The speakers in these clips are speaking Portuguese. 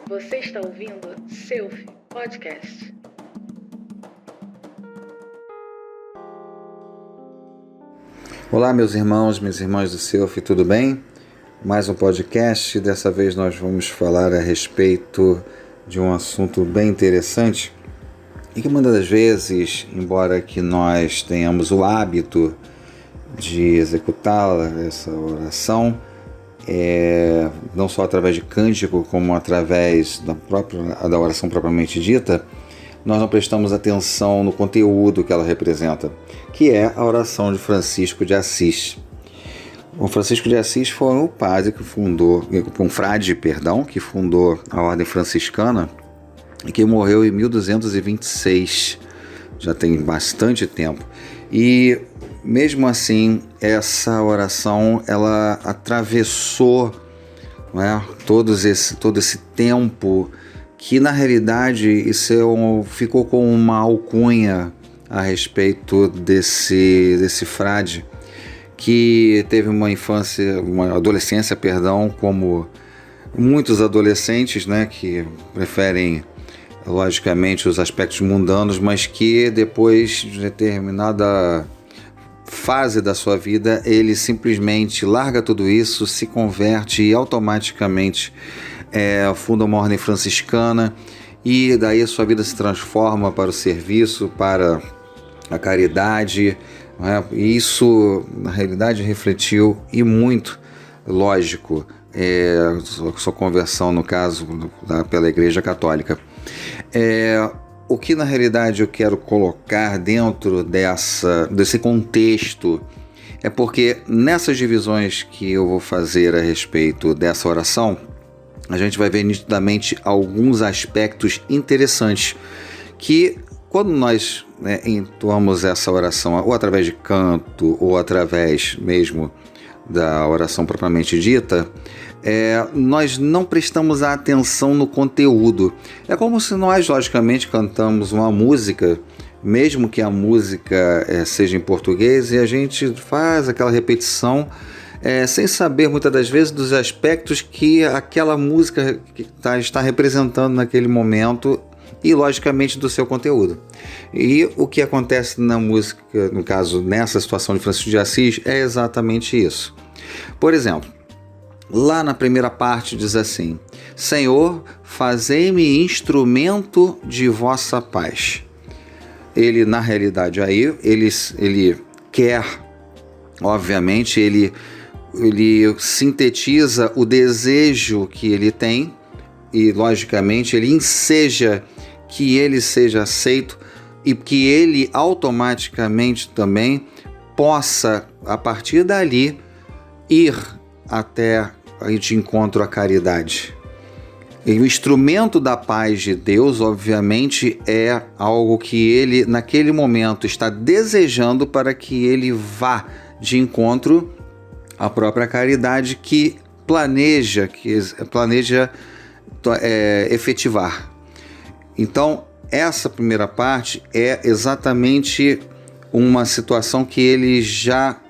Você está ouvindo Selfie Podcast. Olá, meus irmãos, minhas irmãs do Selfie, tudo bem? Mais um podcast. Dessa vez nós vamos falar a respeito de um assunto bem interessante e que muitas das vezes, embora que nós tenhamos o hábito de executar essa oração, não só através de cântico, como através da oração propriamente dita, nós não prestamos atenção no conteúdo que ela representa, que é a oração de Francisco de Assis. O Francisco de Assis foi um padre que fundou, um frade, que fundou a ordem franciscana e que morreu em 1226, já tem bastante tempo. E mesmo assim, essa oração ela atravessou, todo esse tempo, que na realidade ficou com uma alcunha a respeito desse frade, que teve uma adolescência, como muitos adolescentes, que preferem logicamente os aspectos mundanos, mas que depois de determinada fase da sua vida, ele simplesmente larga tudo isso, se converte e automaticamente funda uma ordem franciscana, e daí a sua vida se transforma para o serviço, para a caridade, e isso na realidade refletiu e muito, lógico, sua conversão, no caso, pela Igreja Católica. O que na realidade eu quero colocar dentro desse contexto é porque nessas divisões que eu vou fazer a respeito dessa oração, a gente vai ver nitidamente alguns aspectos interessantes que, quando nós entoamos essa oração, ou através de canto, ou através mesmo da oração propriamente dita, nós não prestamos atenção no conteúdo. É como se nós, logicamente, cantamos uma música, mesmo que a música seja em português, e a gente faz aquela repetição sem saber, muitas das vezes, dos aspectos que aquela música está representando naquele momento e, logicamente, do seu conteúdo. E o que acontece na música, no caso, nessa situação de Francisco de Assis, é exatamente isso. Por exemplo, lá na primeira parte diz assim: Senhor, fazei-me instrumento de vossa paz. Ele, na realidade, aí, ele quer, obviamente, ele sintetiza o desejo que ele tem e, logicamente, ele enseja que ele seja aceito e que ele automaticamente também possa, a partir dali, ir até de encontro à caridade. E o instrumento da paz de Deus, obviamente, é algo que ele, naquele momento, está desejando para que ele vá de encontro à própria caridade que planeja efetivar. Então, essa primeira parte é exatamente uma situação que ele já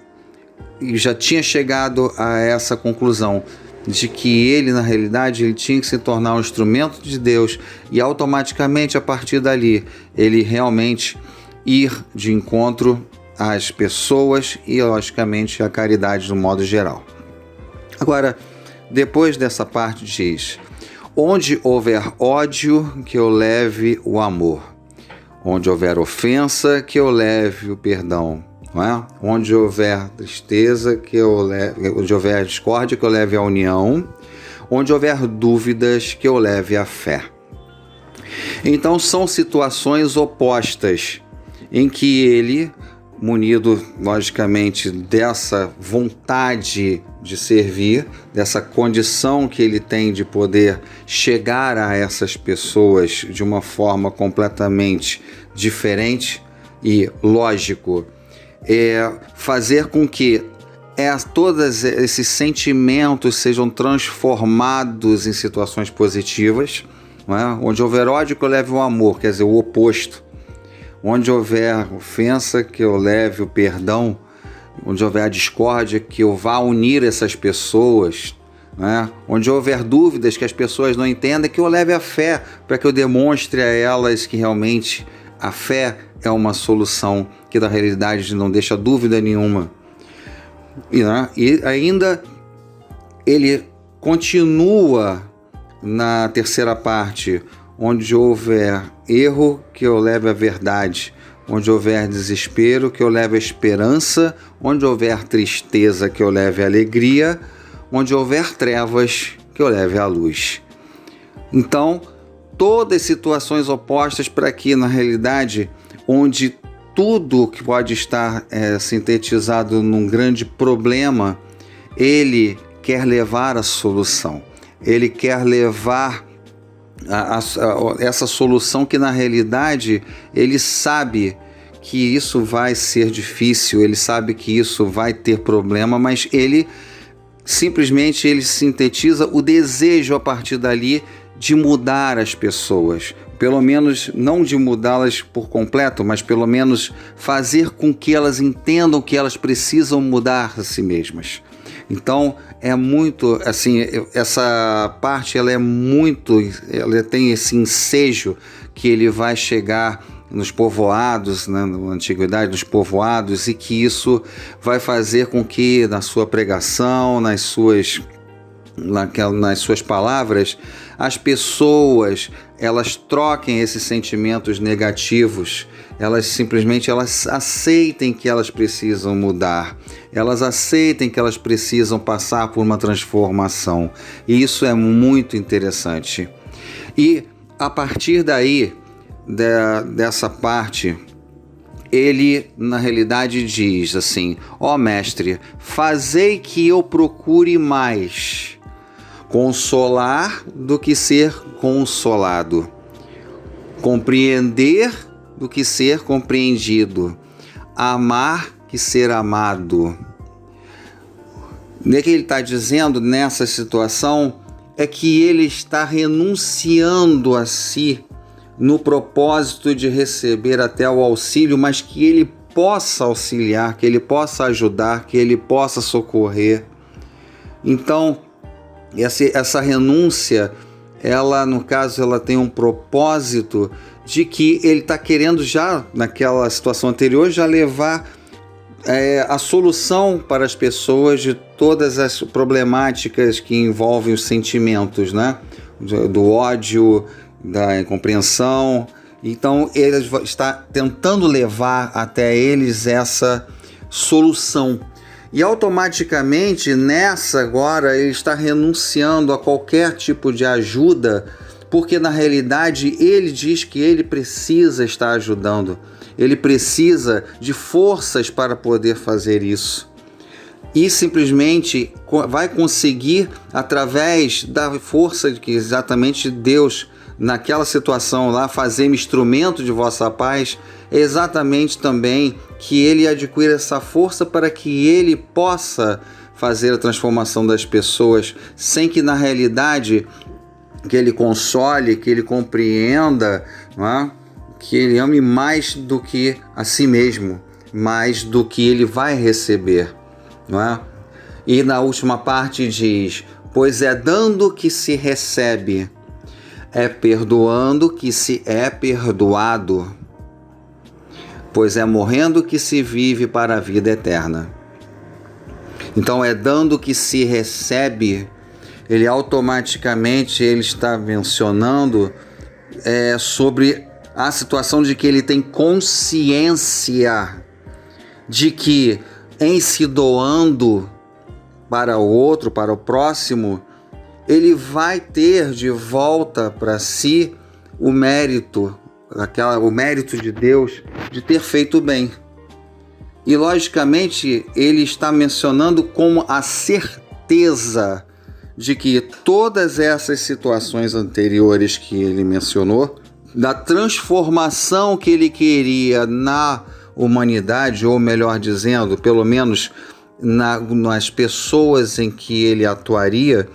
tinha chegado a essa conclusão, de que ele, na realidade, ele tinha que se tornar um instrumento de Deus e automaticamente, a partir dali, ele realmente ir de encontro às pessoas e, logicamente, à caridade no modo geral. Agora, depois dessa parte diz: onde houver ódio, que eu leve o amor. Onde houver ofensa, que eu leve o perdão. Onde houver tristeza, onde houver discórdia, que eu leve a união. Onde houver dúvidas, que eu leve a fé. Então são situações opostas em que ele, munido logicamente dessa vontade de servir, dessa condição que ele tem de poder chegar a essas pessoas de uma forma completamente diferente e, lógico, fazer com que todos esses sentimentos sejam transformados em situações positivas, onde houver ódio, que eu leve o amor, quer dizer, o oposto. Onde houver ofensa, que eu leve o perdão. Onde houver a discórdia, que eu vá unir essas pessoas né? Onde houver dúvidas que as pessoas não entendem, que eu leve a fé para que eu demonstre a elas que realmente a fé é uma solução que na realidade não deixa dúvida nenhuma. E ainda ele continua na terceira parte, onde houver erro, que eu leve a verdade, onde houver desespero, que eu leve a esperança, onde houver tristeza, que eu leve a alegria, onde houver trevas, que eu leve a luz. Então, todas situações opostas para que, na realidade, onde tudo que pode estar sintetizado num grande problema, ele quer levar a solução. Ele quer levar essa solução que, na realidade, ele sabe que isso vai ser difícil, ele sabe que isso vai ter problema, mas ele simplesmente sintetiza o desejo a partir dali de mudar as pessoas. Pelo menos não de mudá-las por completo, mas pelo menos fazer com que elas entendam que elas precisam mudar a si mesmas. Então é muito assim, essa parte ela tem esse ensejo que ele vai chegar nos povoados, né, na antiguidade, nos povoados, e que isso vai fazer com que na sua pregação, nas suas palavras, as pessoas elas troquem esses sentimentos negativos, elas simplesmente aceitem que elas precisam mudar, elas aceitem que elas precisam passar por uma transformação, e isso é muito interessante. E a partir daí, dessa parte, ele na realidade diz assim: ó mestre, fazei que eu procure mais consolar do que ser consolado, compreender do que ser compreendido, amar que ser amado. O que ele está dizendo nessa situação é que ele está renunciando a si no propósito de receber até o auxílio, mas que ele possa auxiliar, que ele possa ajudar, que ele possa socorrer. Então, essa renúncia, no caso, ela tem um propósito de que ele está querendo já, naquela situação anterior, já levar a solução para as pessoas de todas as problemáticas que envolvem os sentimentos, né? Do ódio, da incompreensão. Então ele está tentando levar até eles essa solução. E automaticamente nessa agora ele está renunciando a qualquer tipo de ajuda, porque na realidade ele diz que ele precisa estar ajudando. Ele precisa de forças para poder fazer isso. E simplesmente vai conseguir através da força que exatamente Deus, naquela situação lá, fazer-me instrumento de vossa paz, é exatamente também que ele adquira essa força para que ele possa fazer a transformação das pessoas, sem que na realidade que ele console, que ele compreenda, não é? Que ele ame mais do que a si mesmo, mais do que ele vai receber, não é? E na última parte diz: pois é dando que se recebe, é perdoando que se é perdoado, pois é morrendo que se vive para a vida eterna. Então é dando que se recebe, ele automaticamente ele está mencionando sobre a situação de que ele tem consciência de que em se doando para o outro, para o próximo, ele vai ter de volta para si o mérito de Deus de ter feito bem. E logicamente ele está mencionando como a certeza de que todas essas situações anteriores que ele mencionou, da transformação que ele queria na humanidade, ou melhor dizendo, pelo menos nas pessoas em que ele atuaria,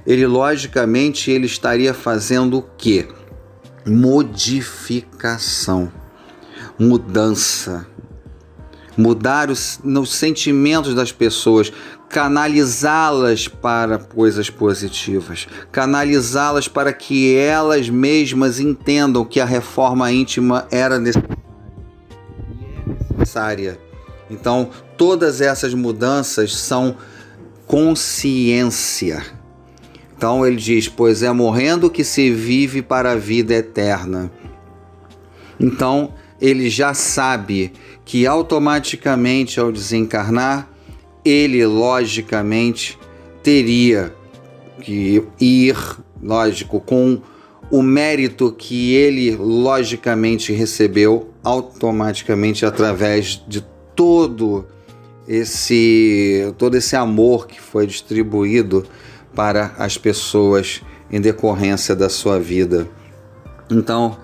ele logicamente ele estaria fazendo o quê? Modificação, mudança, mudar os sentimentos das pessoas, canalizá-las para coisas positivas, canalizá-las para que elas mesmas entendam que a reforma íntima era necessária. Então, todas essas mudanças são consciência. Então ele diz, pois é morrendo que se vive para a vida eterna. Então ele já sabe que automaticamente ao desencarnar, ele logicamente teria que ir, lógico, com o mérito que ele logicamente recebeu automaticamente através de todo esse amor que foi distribuído para as pessoas em decorrência da sua vida. Então,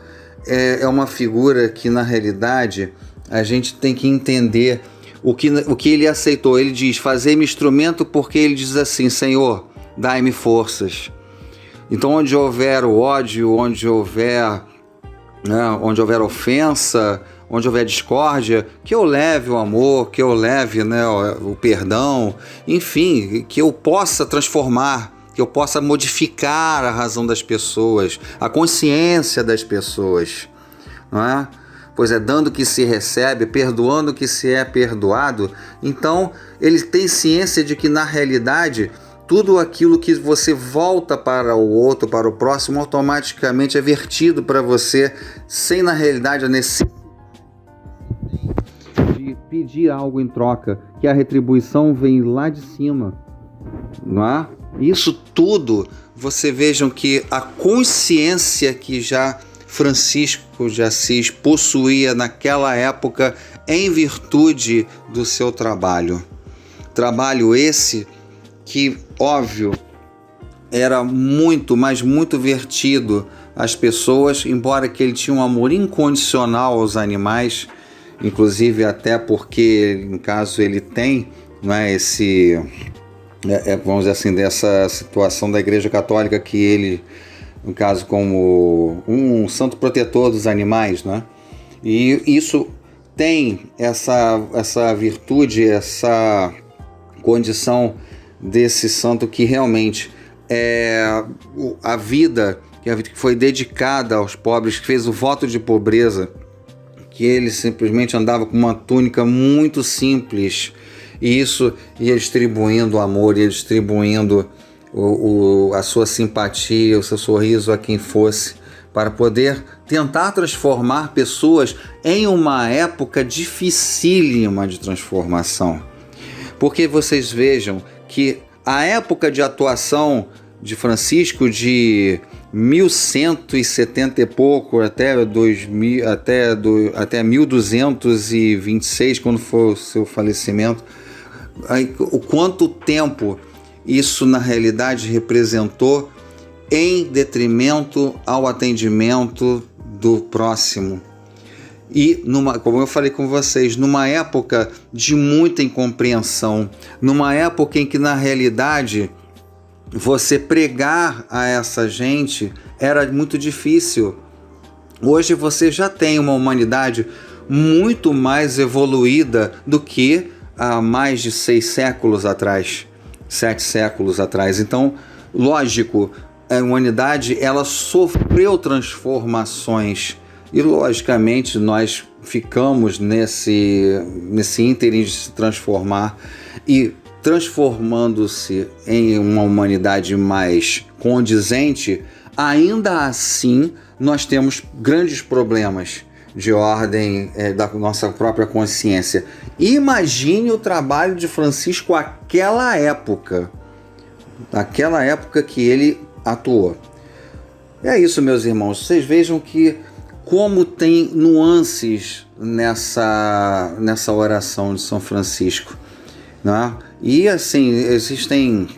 é uma figura que, na realidade, a gente tem que entender o que ele aceitou. Ele diz, fazei-me instrumento, porque ele diz assim, Senhor, dai-me forças. Então, onde houver o ódio, onde houver ofensa, onde houver discórdia, que eu leve o amor, que eu leve, o perdão, enfim, que eu possa transformar, que eu possa modificar a razão das pessoas, a consciência das pessoas, não é? Pois é dando que se recebe, perdoando que se é perdoado. Então, ele tem ciência de que, na realidade, tudo aquilo que você volta para o outro, para o próximo, automaticamente é vertido para você, sem, na realidade, a necessidade de pedir algo em troca, que a retribuição vem lá de cima, não é? Isso tudo, você vejam que a consciência que já Francisco de Assis possuía naquela época em virtude do seu trabalho. Trabalho esse que, óbvio, era muito, mas muito vertido às pessoas, embora que ele tinha um amor incondicional aos animais, inclusive até porque, no caso, ele tem, vamos dizer assim, dessa situação da Igreja Católica que ele, no caso, como um santo protetor dos animais, né? E isso tem essa virtude, essa condição desse santo que realmente é a vida que foi dedicada aos pobres, que fez o voto de pobreza, que ele simplesmente andava com uma túnica muito simples, e isso ia distribuindo amor, ia distribuindo a sua simpatia, o seu sorriso a quem fosse, para poder tentar transformar pessoas em uma época dificílima de transformação. Porque vocês vejam que a época de atuação de Francisco, de 1170 e pouco até 1226, quando foi o seu falecimento, o quanto tempo isso na realidade representou em detrimento ao atendimento do próximo. E, como eu falei com vocês, numa época de muita incompreensão, numa época em que na realidade você pregar a essa gente era muito difícil. Hoje você já tem uma humanidade muito mais evoluída do que há mais de 6 séculos atrás, 7 séculos atrás. Então, lógico, a humanidade ela sofreu transformações e, logicamente, nós ficamos nesse ínterim de se transformar e transformando-se em uma humanidade mais condizente. Ainda assim, nós temos grandes problemas de ordem da nossa própria consciência. Imagine o trabalho de Francisco naquela época que ele atuou. É isso, meus irmãos. Vocês vejam que como tem nuances nessa oração de São Francisco, né? E assim, existem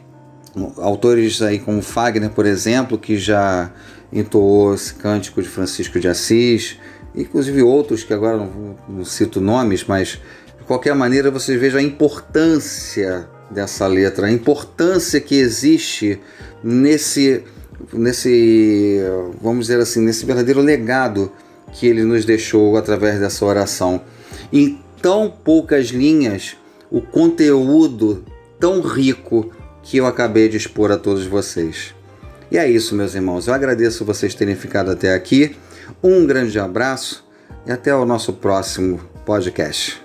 autores aí como Fagner, por exemplo, que já entoou esse cântico de Francisco de Assis, inclusive outros que agora não cito nomes, mas de qualquer maneira vocês vejam a importância dessa letra, a importância que existe nesse, vamos dizer assim, nesse verdadeiro legado que ele nos deixou através dessa oração. Em tão poucas linhas, o conteúdo tão rico que eu acabei de expor a todos vocês. E é isso, meus irmãos. Eu agradeço vocês terem ficado até aqui. Um grande abraço e até o nosso próximo podcast.